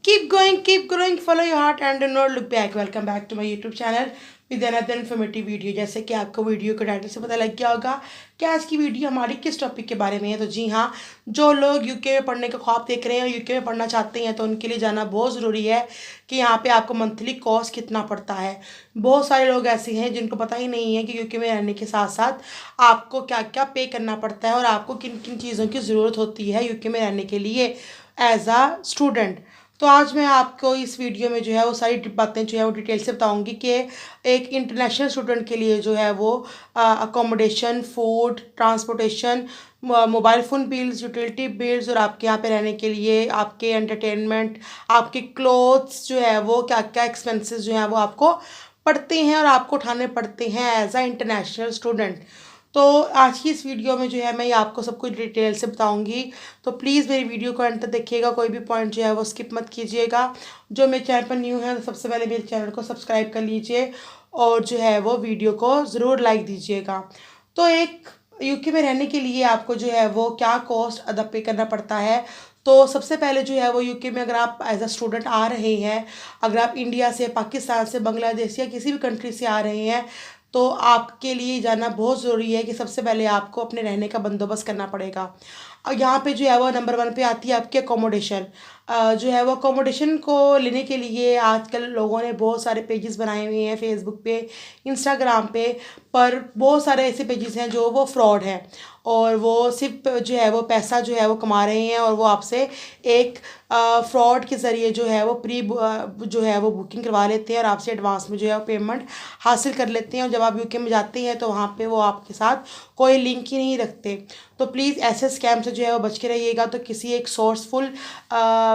keep growing, follow your heart and do not look back. Welcome back to my YouTube channel with another informative video। जैसे कि आपको video के title से पता लग गया होगा कि आज की वीडियो हमारी किस टॉपिक के बारे में है। तो जी हाँ, जो लोग यूके में पढ़ने का ख्वाब देख रहे हैं और यूके में पढ़ना चाहते हैं तो उनके लिए जाना बहुत ज़रूरी है कि यहाँ पे आपको मंथली कॉस्ट कितना पड़ता है। बहुत सारे लोग ऐसे हैं जिनको पता ही नहीं है कि यूके में रहने के साथ साथ आपको क्या क्या पे करना पड़ता है और आपको किन किन चीज़ों की ज़रूरत होती है यूके में रहने के लिए एज आ स्टूडेंट। तो आज मैं आपको इस वीडियो में जो है वो सारी बातें जो है वो डिटेल से बताऊंगी कि एक इंटरनेशनल स्टूडेंट के लिए जो है वो accommodation, food, transportation, mobile phone bills, utility bills और आपके यहाँ पे रहने के लिए आपके एंटरटेनमेंट, आपके क्लोथ्स जो है वो क्या क्या एक्सपेंसेस जो हैं वो आपको पड़ते हैं और आपको उठाने पड़ते हैं एज आ इंटरनेशनल स्टूडेंट। तो आज की इस वीडियो में जो है मैं ये आपको सब कुछ डिटेल से बताऊंगी। तो प्लीज़ मेरी वीडियो को अंत तक देखिएगा, कोई भी पॉइंट जो है वो स्किप मत कीजिएगा। जो मेरे चैनल पर न्यू है तो सबसे पहले मेरे चैनल को सब्सक्राइब कर लीजिए और जो है वो वीडियो को ज़रूर लाइक दीजिएगा। तो एक यूके में रहने के लिए आपको जो है वो क्या कॉस्ट अदा पे करना पड़ता है। तो सबसे पहले जो है वो यूके में अगर आप एज अ स्टूडेंट आ रहे हैं, अगर आप इंडिया से, पाकिस्तान से, बांग्लादेश या किसी भी कंट्री से आ रहे हैं तो आपके लिए जाना बहुत ज़रूरी है कि सबसे पहले आपको अपने रहने का बंदोबस्त करना पड़ेगा। और यहाँ पे जो है वो नंबर 1 पे आती है आपकी अकोमोडेशन। जो है वो अकोमोडेशन को लेने के लिए आजकल लोगों ने बहुत सारे पेजेस बनाए हुए हैं फेसबुक पे, इंस्टाग्राम पे, पर बहुत सारे ऐसे पेजेस हैं जो वो फ्रॉड हैं और वो सिर्फ जो है वो पैसा जो है वो कमा रहे हैं और वो आपसे एक फ्रॉड के ज़रिए जो है वो जो है वो बुकिंग करवा लेते हैं और आपसे एडवांस में जो है वो पेमेंट हासिल कर लेते हैं और जब आप यूके में जाते हैं तो वहाँ पे वो आपके साथ कोई लिंक ही नहीं रखते। तो प्लीज़ ऐसे स्कैम से जो है वो बच के रहिएगा। तो किसी एक सोर्सफुल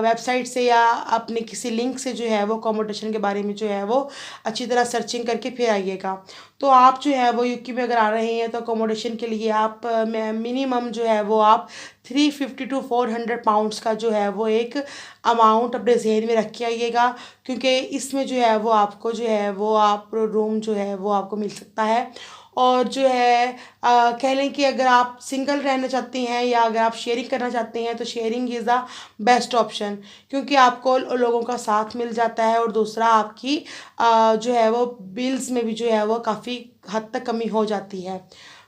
वेबसाइट से या अपने किसी लिंक से जो है वो अकोमोडेशन के बारे में जो है वो अच्छी तरह सर्चिंग करके फिर आइएगा। तो आप जो है वो यूके में अगर आ रहे हैं तो अकोमोडेशन के लिए आप मिनिमम जो है वो आप 350 टू 400 पाउंड्स का जो है वो एक अमाउंट अपने जहन में रख के आइएगा, क्योंकि इसमें जो है वो आपको जो है वो आप रूम जो है वो आपको मिल सकता है। और जो है कह लें कि अगर आप सिंगल रहना चाहते हैं या अगर आप शेयरिंग करना चाहते हैं तो sharing is the best option, क्योंकि आपको लोगों का साथ मिल जाता है और दूसरा आपकी जो है वो बिल्स में भी जो है वो काफ़ी हद तक कमी हो जाती है।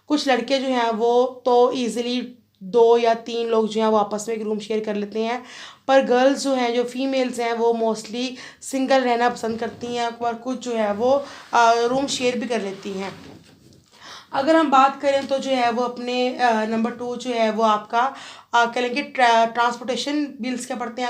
कुछ लड़के जो हैं वो तो ईज़िली 2 या 3 लोग जो हैं वो आपस में एक रूम शेयर कर लेते हैं, पर गर्ल्स जो हैं, जो फीमेल्स हैं, वो मोस्टली सिंगल रहना पसंद करती हैं और कुछ जो है वो रूम शेयर भी कर लेती हैं। अगर हम बात करें तो जो है वो अपने नंबर 2 जो है वो आपका कह लेंगे ट्रांसपोर्टेशन बिल्स क्या पड़ते हैं।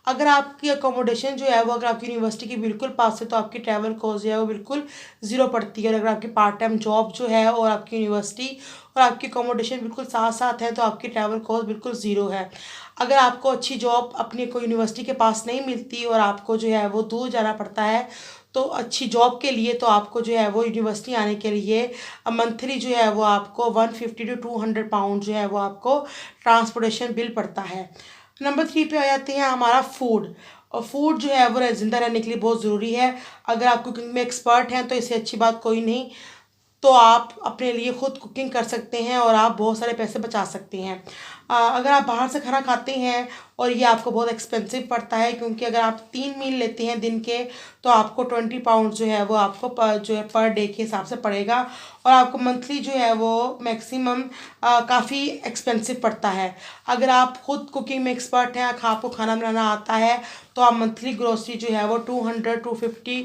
अगर आपकी अकोमोडेशन जो है वो अगर आपकी यूनिवर्सिटी के बिल्कुल पास है तो आपकी ट्रैवल कॉस्ट जो है वो बिल्कुल ज़ीरो पड़ती है। और अगर आपकी पार्ट टाइम जॉब जो है और आपकी यूनिवर्सिटी और आपकी अकोमोडेशन बिल्कुल साथ साथ है तो आपकी ट्रैवल कॉस्ट बिल्कुल ज़ीरो है। अगर आपको अच्छी जॉब अपनी कोई यूनिवर्सिटी के पास नहीं मिलती और आपको जो है वो दूर जाना पड़ता है तो अच्छी जॉब के लिए तो आपको जो है वो यूनिवर्सिटी आने के लिए मंथली जो है वो आपको 150 टू 200 पाउंड जो है वो आपको ट्रांसपोर्टेशन बिल पड़ता है। नंबर 3 पे आ जाते हैं हमारा फूड। और फूड जो है वो ज़िंदा रहने के लिए बहुत ज़रूरी है। अगर आप कुकिंग में एक्सपर्ट हैं तो इससे अच्छी बात कोई नहीं, तो आप अपने लिए ख़ुद कुकिंग कर सकते हैं और आप बहुत सारे पैसे बचा सकते हैं। अगर आप बाहर से खाना खाते हैं और ये आपको बहुत एक्सपेंसिव पड़ता है, क्योंकि अगर आप 3 मील लेते हैं दिन के तो आपको 20 पाउंड जो है वो आपको जो है पर डे के हिसाब से पड़ेगा और आपको मंथली जो है वो मैक्सिमम काफ़ी एक्सपेंसिव पड़ता है। अगर आप खुद कुकिंग में एक्सपर्ट हैं, आपको खाना बनाना आता है तो आप मंथली ग्रोसरी जो है वो 200 250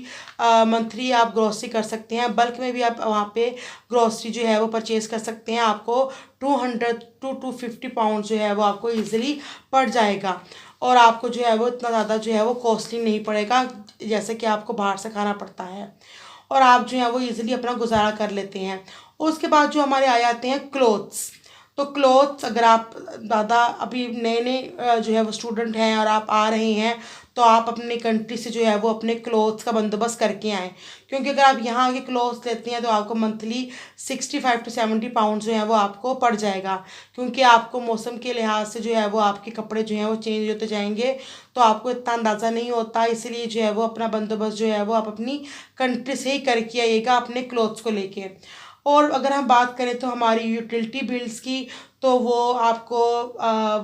मंथली आप ग्रोसरी कर सकते हैं। बल्क में भी आप वहाँ पे ग्रोसरी जो है वो परचेज़ कर सकते हैं। आपको 200 टू 250 पाउंड जो है वो आपको ईज़िली पड़ जाएगा और आपको जो है वो इतना ज़्यादा जो है वो कॉस्टली नहीं पड़ेगा जैसे कि आपको बाहर से खाना पड़ता है और आप जो है वो ईज़िली अपना गुजारा कर लेते हैं। और उसके बाद जो हमारे आ जाते हैं क्लोथ्स। तो क्लोथ्स अगर आप ज़्यादा अभी नए नए जो है वो स्टूडेंट हैं और आप आ रहे हैं तो आप अपनी कंट्री से जो है वो अपने क्लोथ्स का बंदोबस्त करके आएँ, क्योंकि अगर आप यहाँ आके क्लोथ्स लेते हैं तो आपको मंथली 65 टू 70 पाउंड जो है वो आपको पड़ जाएगा, क्योंकि आपको मौसम के लिहाज से जो है वो आपके कपड़े जो हैं वो चेंज होते जाएंगे तो आपको इतना अंदाज़ा नहीं होता। इसलिए जो है वो अपना बंदोबस्त जो है वो आप अपनी कंट्री से ही करके आइएगा अपने क्लोथ्स को लेके। और अगर हम बात करें तो हमारी यूटिलिटी बिल्स की, तो वो आपको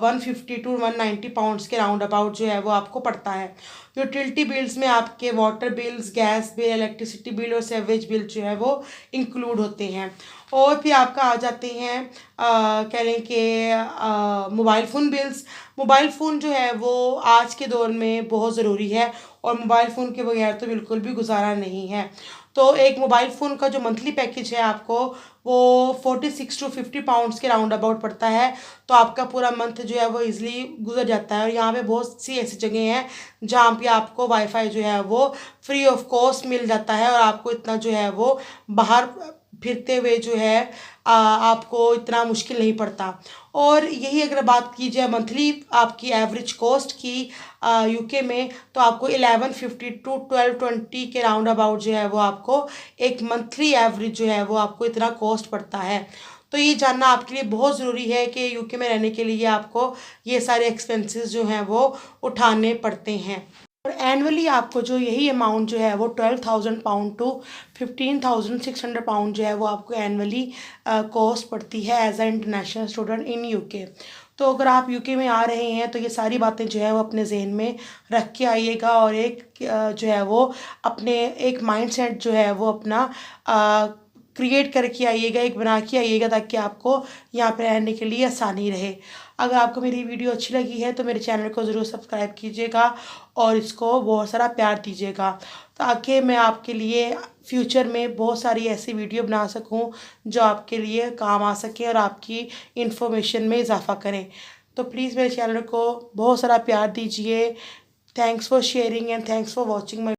150 टू 190 पाउंड्स के राउंड अबाउट जो है वो आपको पड़ता है। यूटिलिटी बिल्स में आपके water bills, gas bill, electricity bill और सेवेज बिल जो है वो इंक्लूड होते हैं। और फिर आपका आ जाते हैं कह लें कि mobile phone bills. Mobile phone जो है वो आज के दौर में बहुत ज़रूरी है, और मोबाइल फ़ोन के बगैर तो बिल्कुल भी गुजारा नहीं है। तो एक मोबाइल फ़ोन का जो मंथली पैकेज है आपको, वो 46 टू 50 पाउंड्स के राउंड अबाउट पड़ता है। तो आपका पूरा मंथ जो है वो ईज़िली गुजर जाता है। और यहाँ पे बहुत सी ऐसी जगह हैं जहाँ पे आपको वाईफाई जो है वो फ्री ऑफ कॉस्ट मिल जाता है, और आपको इतना जो है वो बाहर फिरते हुए जो है आपको इतना मुश्किल नहीं पड़ता। और यही अगर बात की जाए मंथली आपकी एवरेज कॉस्ट की यूके में, तो आपको 1150 टू 1220 के राउंड अबाउट जो है वो आपको एक मंथली एवरेज जो है वो आपको इतना कॉस्ट पड़ता है। तो ये जानना आपके लिए बहुत ज़रूरी है कि यूके में रहने के लिए आपको ये सारे एक्सपेंसेस जो हैं वो उठाने पड़ते हैं। और एनुअली आपको जो यही अमाउंट जो है वो 12,000 पाउंड टू 15,600 पाउंड जो है वो आपको एनुअली कॉस्ट पड़ती है as a international student in UK. तो अगर आप यूके में आ रहे हैं तो ये सारी बातें जो है वो अपने जहन में रख के आइएगा, और एक जो है वो अपने एक माइंडसेट जो है वो अपना क्रिएट करके आइएगा, एक बना के आइएगा, ताकि आपको यहाँ पे रहने के लिए आसानी रहे। अगर आपको मेरी वीडियो अच्छी लगी है तो मेरे चैनल को ज़रूर सब्सक्राइब कीजिएगा और इसको बहुत सारा प्यार दीजिएगा, ताकि मैं आपके लिए फ्यूचर में बहुत सारी ऐसी वीडियो बना सकूं जो आपके लिए काम आ सके और आपकी इन्फॉर्मेशन में इजाफ़ा करें। तो प्लीज़ मेरे चैनल को बहुत सारा प्यार दीजिए। Thanks for sharing and thanks for watching my